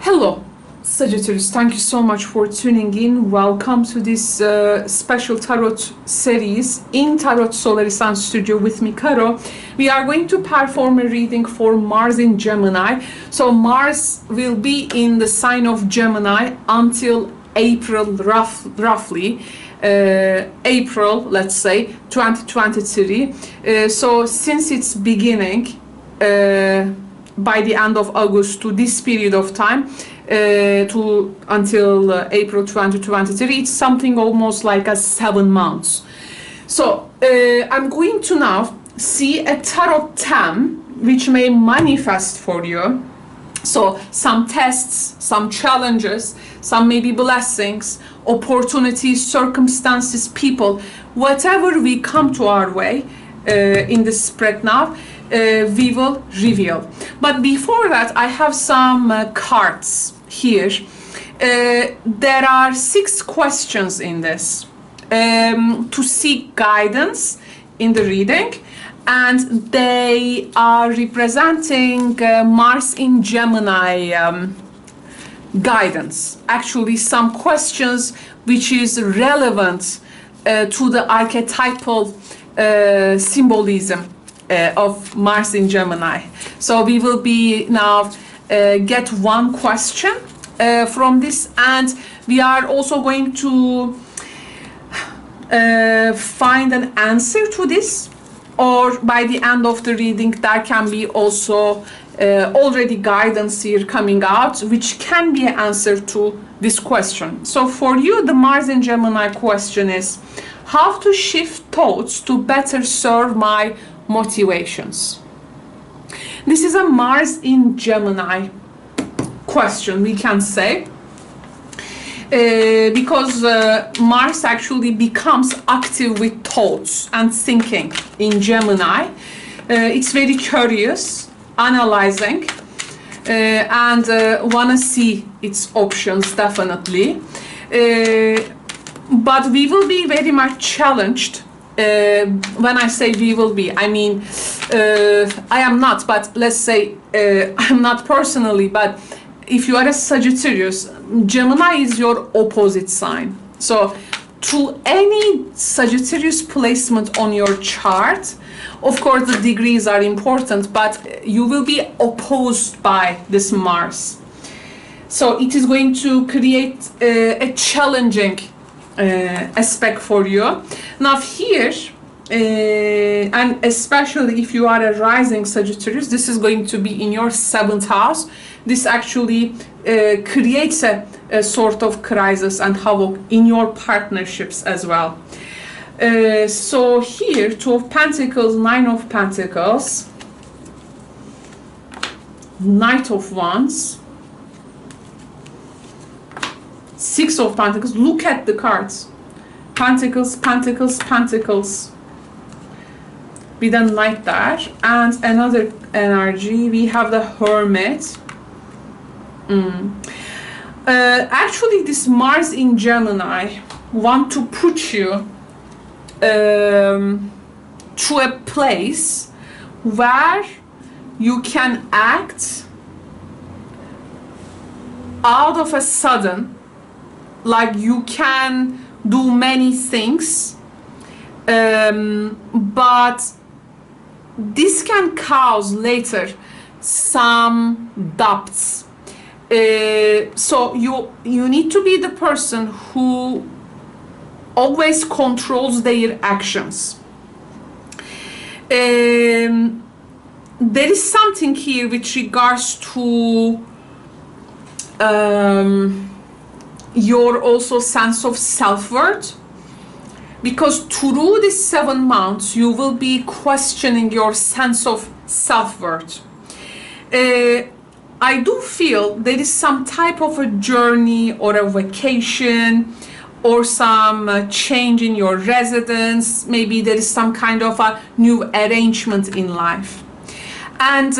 Hello, Sagittarius. Thank you so much for tuning in. Welcome to this special tarot series in Tarot Solaris and Studio with me, Caro. We are going to perform a reading for Mars in Gemini. So Mars will be in the sign of Gemini until April, roughly. April, let's say, 2023. So since its beginning, by the end of August to this period of time, until April 2023, it's something almost like 7 months. So I'm going to now see a tarot theme which may manifest for you. So some tests, some challenges, some maybe blessings, opportunities, circumstances, people, whatever we come to our way in this spread now, we will reveal. But before that, I have some cards here. There are 6 questions in this to seek guidance in the reading, and they are representing Mars in Gemini guidance. Actually, some questions which is relevant to the archetypal symbolism of Mars in Gemini. So we will be now get one question from this, and we are also going to find an answer to this, or by the end of the reading there can be also already guidance here coming out which can be an answer to this question. So for you, the Mars in Gemini question is how to shift thoughts to better serve my motivations. This is a Mars in Gemini question, we can say, because Mars actually becomes active with thoughts and thinking in Gemini. It's very curious, analyzing, and wanna see its options definitely. But we will be very much challenged. When I say we will be, I mean I am not, but let's say I'm not personally, but if you are a Sagittarius, Gemini is your opposite sign. So to any Sagittarius placement on your chart, of course the degrees are important, but you will be opposed by this Mars. So it is going to create a challenging aspect for you. Now here, and especially if you are a rising Sagittarius, this is going to be in your 7th house. This actually creates a sort of crisis and havoc in your partnerships as well. So here, 2 of Pentacles, 9 of Pentacles, Knight of Wands, 6 of Pentacles. Look at the cards. Pentacles, Pentacles, Pentacles. With a Knight there. And another energy, we have the Hermit. Actually, this Mars in Gemini want to put you to a place where you can act out of a sudden, like you can do many things, but this can cause later some doubts. So you need to be the person who always controls their actions. There is something here with regards to your also sense of self-worth, because through these 7 months you will be questioning your sense of self-worth. I do feel there is some type of a journey or a vacation or some change in your residence. Maybe there is some kind of a new arrangement in life, and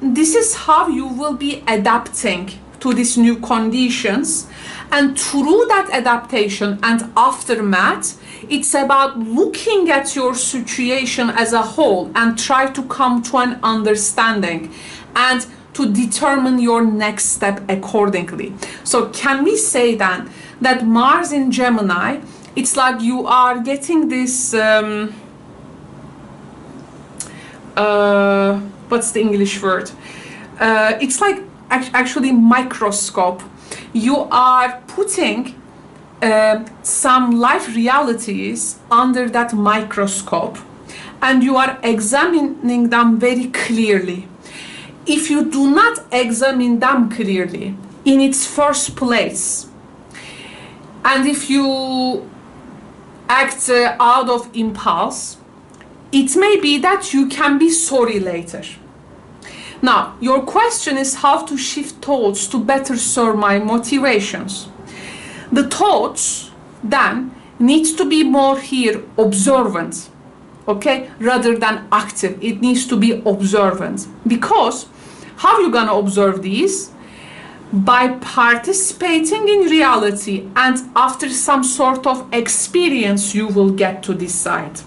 this is how you will be adapting to these new conditions. And through that adaptation and aftermath, it's about looking at your situation as a whole and try to come to an understanding and to determine your next step accordingly. So can we say then that Mars in Gemini, it's like you are getting this what's the English word? It's like actually microscope. You are putting some life realities under that microscope, and you are examining them very clearly. If you do not examine them clearly in its first place, and if you act out of impulse, it may be that you can be sorry later. Now, your question is how to shift thoughts to better serve my motivations. The thoughts then needs to be more here observant, okay, rather than active. It needs to be observant. Because how are you gonna observe these? By participating in reality, and after some sort of experience you will get to decide.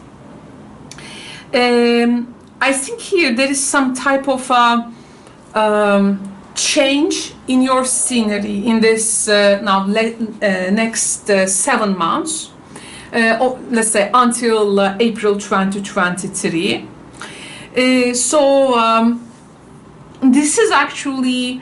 I think here there is some type of change in your scenery in this next 7 months, or let's say until April 2023. This is actually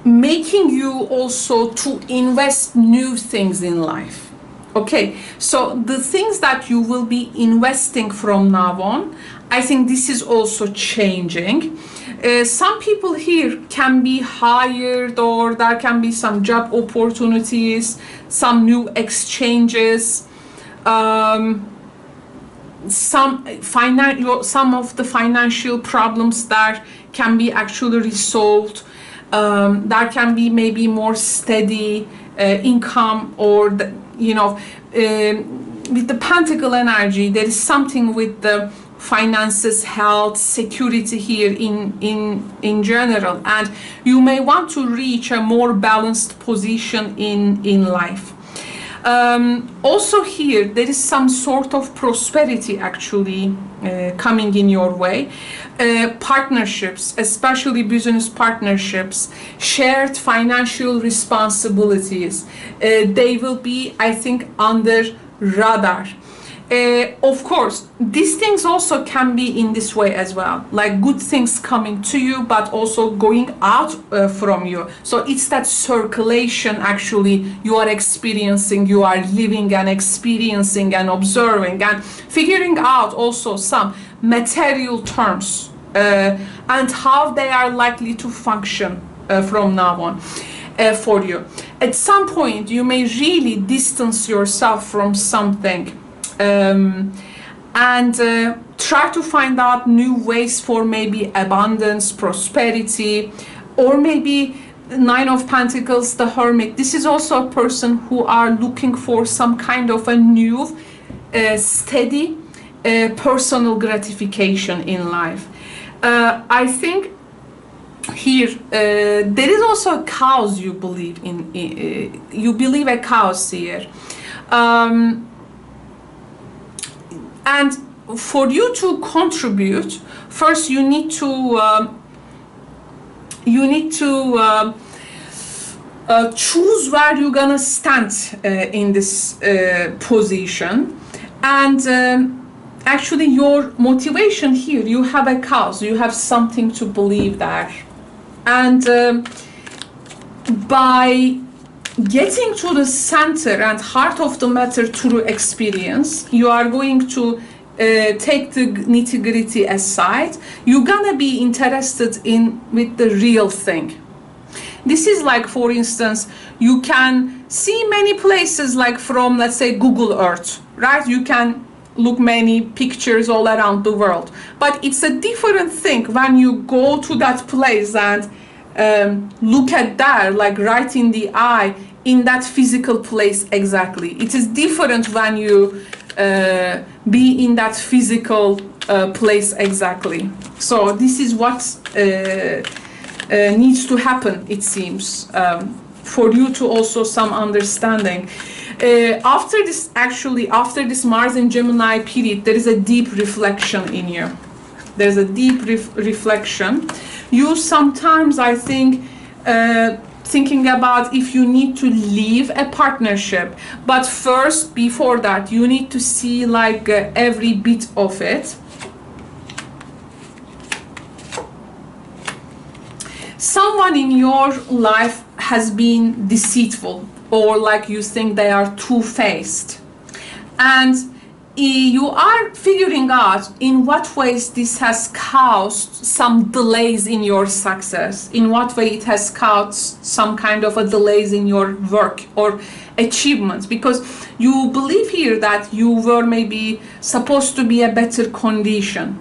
making you also to invest new things in life. Okay, so the things that you will be investing from now on, I think this is also changing. Some people here can be hired, or there can be some job opportunities, some new exchanges, some of the financial problems that can be actually resolved. There can be maybe more steady income, or with the Pentacle energy, there is something with the finances, health, security here in general, and you may want to reach a more balanced position in life. Also here there is some sort of prosperity actually coming in your way. Partnerships, especially business partnerships, shared financial responsibilities, they will be, I think, under radar. Of course, these things also can be in this way as well, like good things coming to you, but also going out from you. So it's that circulation actually you are experiencing, you are living and experiencing and observing and figuring out also some material terms and how they are likely to function from now on for you. At some point, you may really distance yourself from something and try to find out new ways for maybe abundance, prosperity, or maybe Nine of Pentacles, the Hermit. This is also a person who are looking for some kind of a new, steady, personal gratification in life. I think here there is also a cause you believe in. You believe a cause here. And for you to contribute, first you need to choose where you're gonna stand in this position, and actually your motivation here, you have a cause, you have something to believe there, and by getting to the center and heart of the matter through experience, you are going to take the nitty-gritty aside. You're gonna be interested with the real thing. This is like, for instance, you can see many places like from, let's say, Google Earth, right? You can look many pictures all around the world, but it's a different thing when you go to that place and look at that, like right in the eye, in that physical place exactly. It is different when you be in that physical place exactly. So this is what needs to happen, it seems, for you to also some understanding. After this Mars and Gemini period, there is a deep reflection in you. there's a deep reflection. You sometimes, I think, thinking about if you need to leave a partnership, but first, before that, you need to see like every bit of it. Someone in your life has been deceitful, or like you think they are two-faced, and you are figuring out in what ways this has caused some delays in your success, in what way it has caused some kind of a delays in your work or achievements, because you believe here that you were maybe supposed to be a better condition.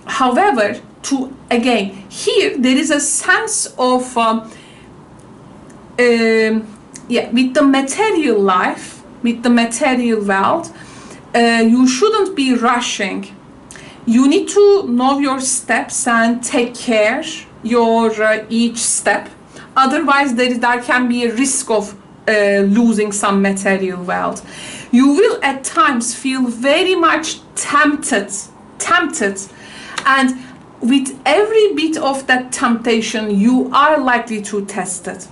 However, again, here there is a sense of with the material life, with the material world, you shouldn't be rushing. You need to know your steps and take care your each step. Otherwise, there can be a risk of losing some material wealth. You will at times feel very much tempted, and with every bit of that temptation, you are likely to test it.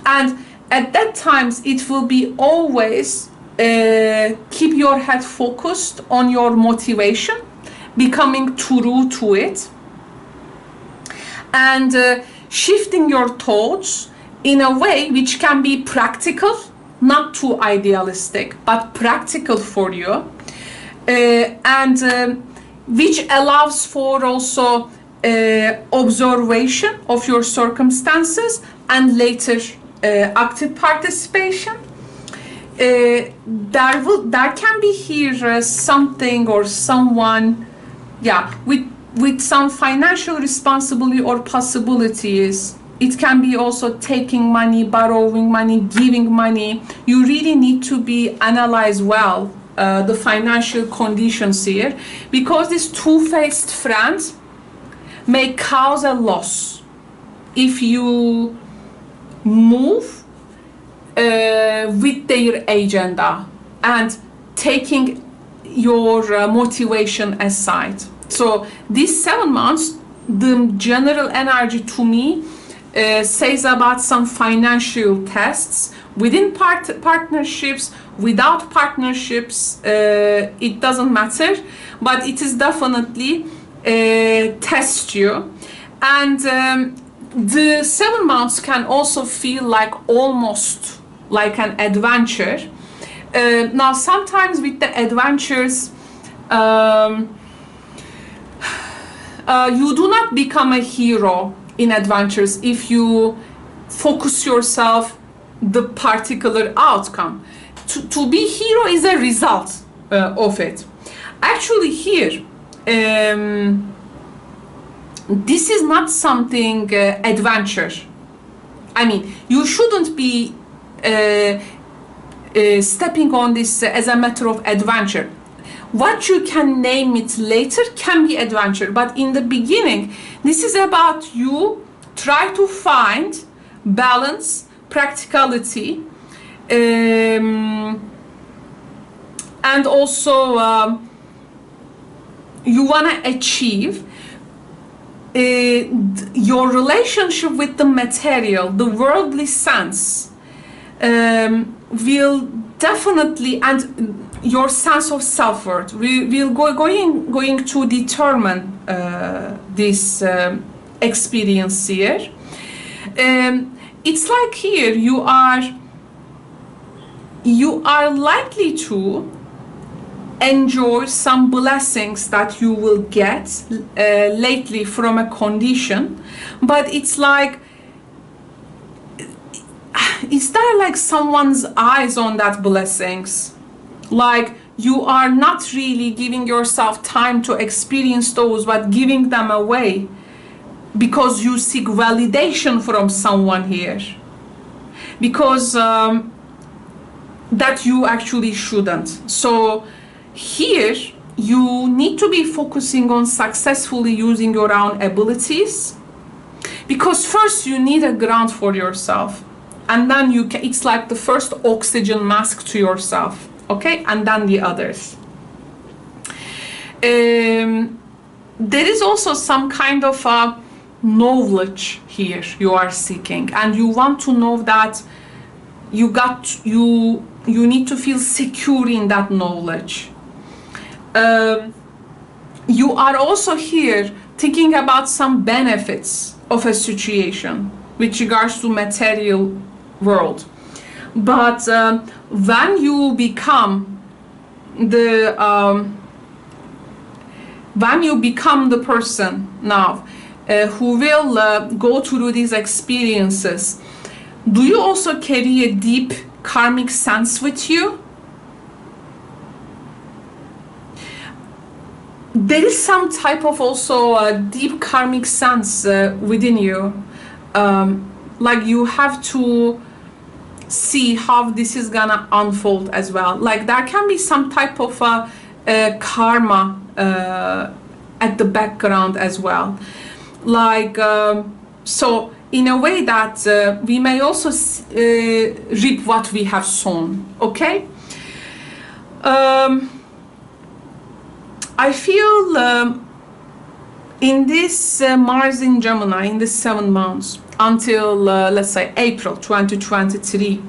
And at that times, it will be always keep your head focused on your motivation, becoming true to it, and shifting your thoughts in a way which can be practical, not too idealistic, but practical for you, and which allows for also observation of your circumstances and later active participation. There can be here something or someone, with some financial responsibility or possibilities. It can be also taking money, borrowing money, giving money. You really need to be analyzed well the financial conditions here, because this two-faced friend may cause a loss if you move with their agenda and taking your motivation aside. So these 7 months, the general energy to me says about some financial tests within partnerships, without partnerships, it doesn't matter, but it is definitely test you. And the 7 months can also feel like almost like an adventure. Now sometimes with the adventures, you do not become a hero in adventures if you focus yourself the particular outcome. To be hero is a result of it. Actually here, this is not something adventure. I mean, you shouldn't be stepping on this as a matter of adventure. What you can name it later can be adventure, but in the beginning, this is about you try to find balance, practicality, and also you want to achieve your relationship with the material, the worldly sense, will definitely, and your sense of self-worth will going to determine this experience here. It's like here you are likely to enjoy some blessings that you will get lately from a condition, but it's like, is there like someone's eyes on that blessings? Like you are not really giving yourself time to experience those, but giving them away because you seek validation from someone here, because that you actually shouldn't. So here you need to be focusing on successfully using your own abilities, because first you need a ground for yourself, and then it's like the first oxygen mask to yourself, okay, and then the others. There is also some kind of knowledge here you are seeking, and you want to know that you need to feel secure in that knowledge. You are also here thinking about some benefits of a situation with regards to material world. But when you become the person now who will go through these experiences, do you also carry a deep karmic sense with you? There is some type of also deep karmic sense within you. Like you have to see how this is gonna unfold as well. Like there can be some type of karma at the background as well. Like so in a way that we may also reap what we have sown. Okay. I feel in this Mars in Gemini, in the 7 months until let's say April 2023,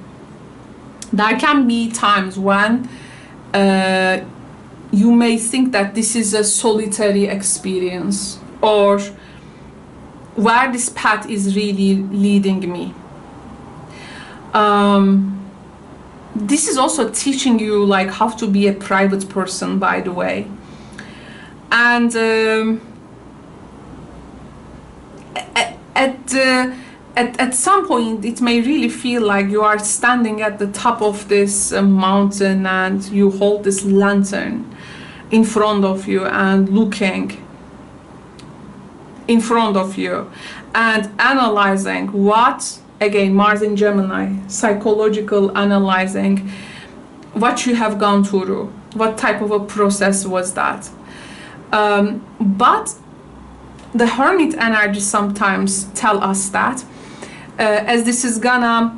there can be times when you may think that this is a solitary experience, or where this path is really leading me. This is also teaching you like how to be a private person, by the way. And at some point it may really feel like you are standing at the top of this mountain, and you hold this lantern in front of you and looking in front of you and analyzing what, again, Mars in Gemini, psychological analyzing what you have gone through, what type of a process was that. But the Hermit energy sometimes tell us that as this is gonna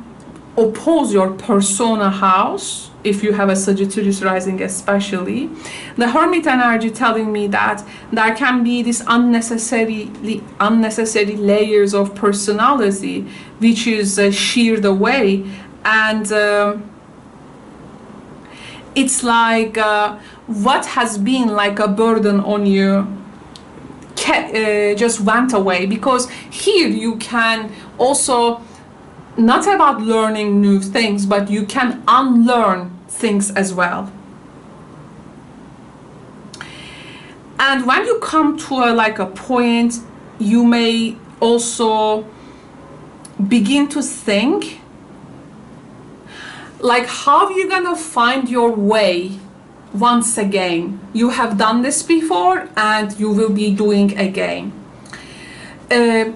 oppose your persona house, if you have a Sagittarius rising especially, the Hermit energy telling me that there can be this unnecessary layers of personality which is sheared away, and it's like what has been like a burden on you just went away, because here you can also, not about learning new things, but you can unlearn things as well. And when you come to like a point, you may also begin to think like, how are you gonna find your way once again? You have done this before and you will be doing again.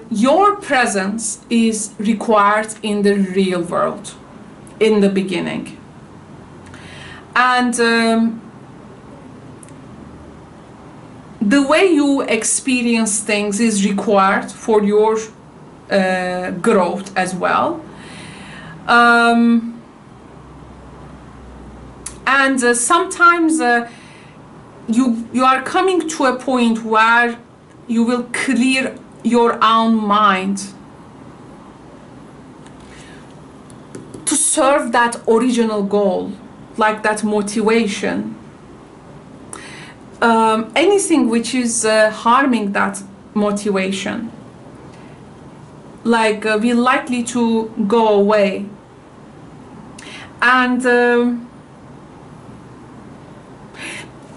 Your presence is required in the real world in the beginning, and the way you experience things is required for your growth as well. And sometimes you are coming to a point where you will clear your own mind to serve that original goal, like that motivation. Anything which is harming that motivation, like will likely to go away. And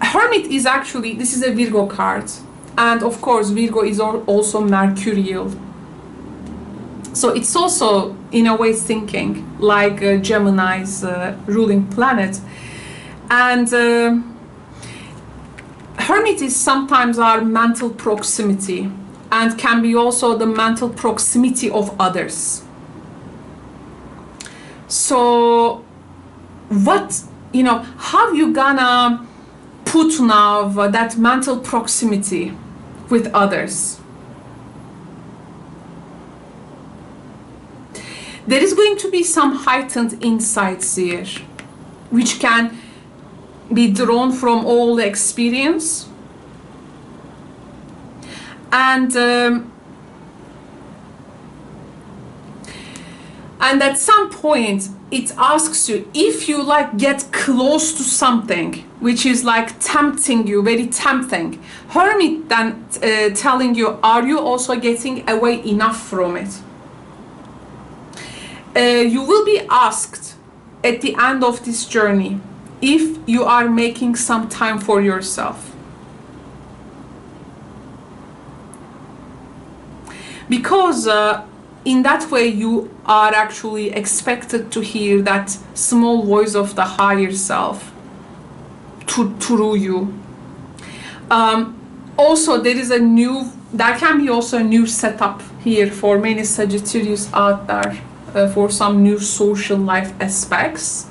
Hermit is actually, this is a Virgo card, and of course Virgo is also mercurial, so it's also in a way thinking like Gemini's ruling planet. And Hermit is sometimes our mental proximity, and can be also the mental proximity of others. So what, you know, how you gonna put now that mental proximity with others? There is going to be some heightened insights here, which can be drawn from all the experience, And at some point it asks you if you like get close to something which is like tempting you, very tempting. Hermit then telling you, are you also getting away enough from it? You will be asked at the end of this journey if you are making some time for yourself. Because in that way you are actually expected to hear that small voice of the higher self through you. Also there can be also a new setup here for many Sagittarius out there, for some new social life aspects.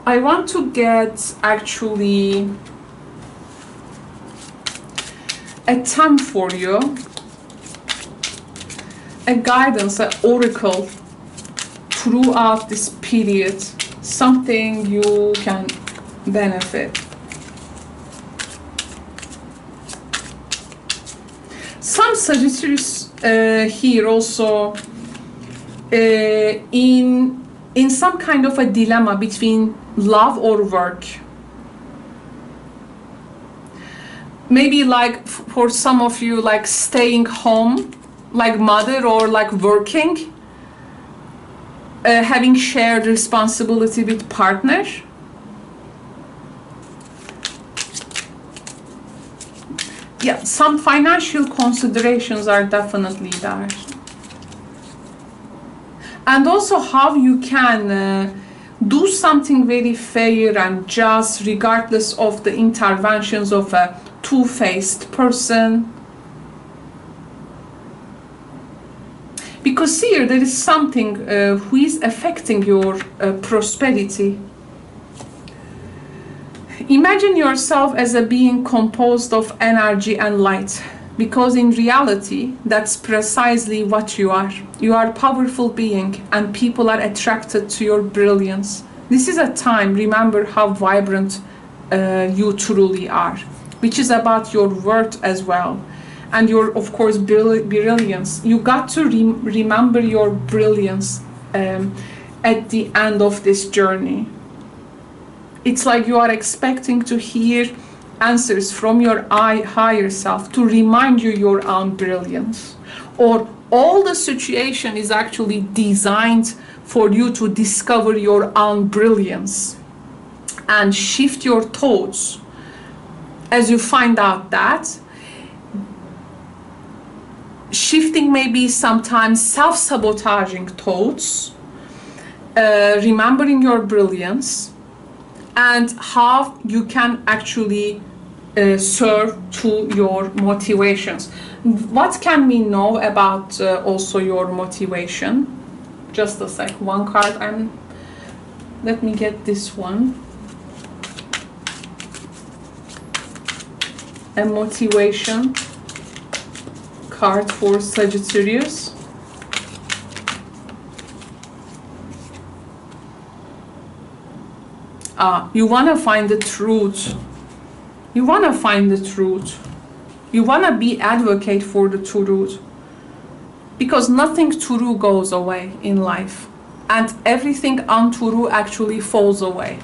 I want to get actually a theme for you, a guidance, an oracle throughout this period, something you can benefit. Some Sagittarius here also in some kind of a dilemma between love or work. Maybe like for some of you, like staying home, like mother, or like working, having shared responsibility with partner. Yeah, some financial considerations are definitely there. And also how you can do something very fair and just regardless of the interventions of a two-faced person. Because here there is something who is affecting your prosperity. Imagine yourself as a being composed of energy and light, because in reality that's precisely what you are. You are a powerful being and people are attracted to your brilliance. This is a time, remember how vibrant you truly are, which is about your worth as well, and your, of course, brilliance. You got to remember your brilliance at the end of this journey. It's like you are expecting to hear answers from your higher self to remind you your own brilliance, or all the situation is actually designed for you to discover your own brilliance and shift your thoughts as you find out that. Shifting maybe sometimes self-sabotaging thoughts, remembering your brilliance, and how you can actually serve to your motivations. What can we know about also your motivation? Just a sec, one card, let me get this one. A motivation card for Sagittarius. You want to find the truth. You want to find the truth. You want to be advocate for the truth. Because nothing true goes away in life. And everything untrue actually falls away.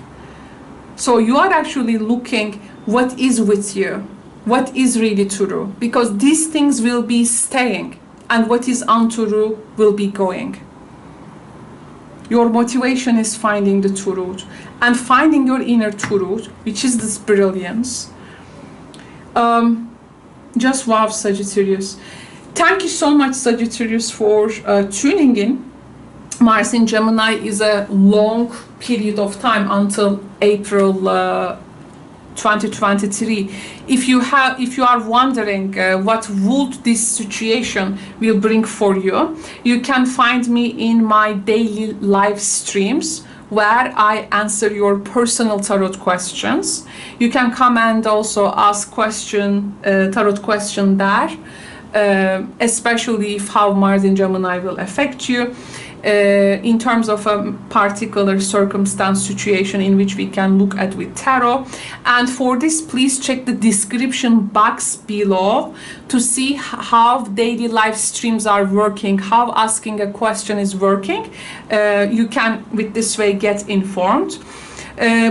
So you are actually looking what is with you. What is really true. Because these things will be staying. And what is untrue will be going. Your motivation is finding the truth and finding your inner truth, which is this brilliance. Just wow, Sagittarius. Thank you so much, Sagittarius, for tuning in. Mars in Gemini is a long period of time until April 2023. If you are wondering what would this situation will bring for you, you can find me in my daily live streams where I answer your personal tarot questions. You can come and also ask tarot question there, especially if how Mars in Gemini will affect you. in terms of a particular circumstance situation in which we can look at with tarot. And for this, please check the description box below to see how daily live streams are working, how asking a question is working. You can with this way get informed.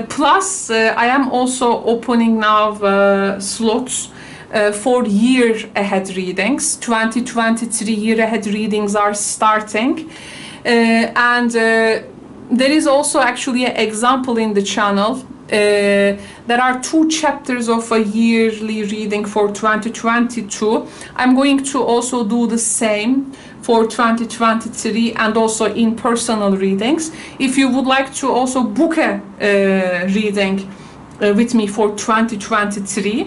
Plus I am also opening now slots for year ahead readings. 2023 year ahead readings are starting. There is also actually an example in the channel. There are 2 chapters of a yearly reading for 2022. I'm going to also do the same for 2023 and also in personal readings. If you would like to also book a reading with me for 2023,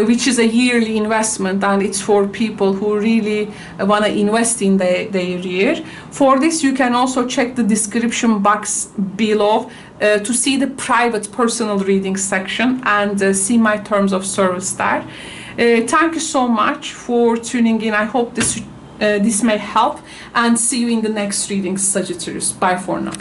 which is a yearly investment, and it's for people who really want to invest in their year. For this, you can also check the description box below to see the private personal reading section and see my terms of service there. Thank you so much for tuning in. I hope this may help, and see you in the next reading, Sagittarius. Bye for now.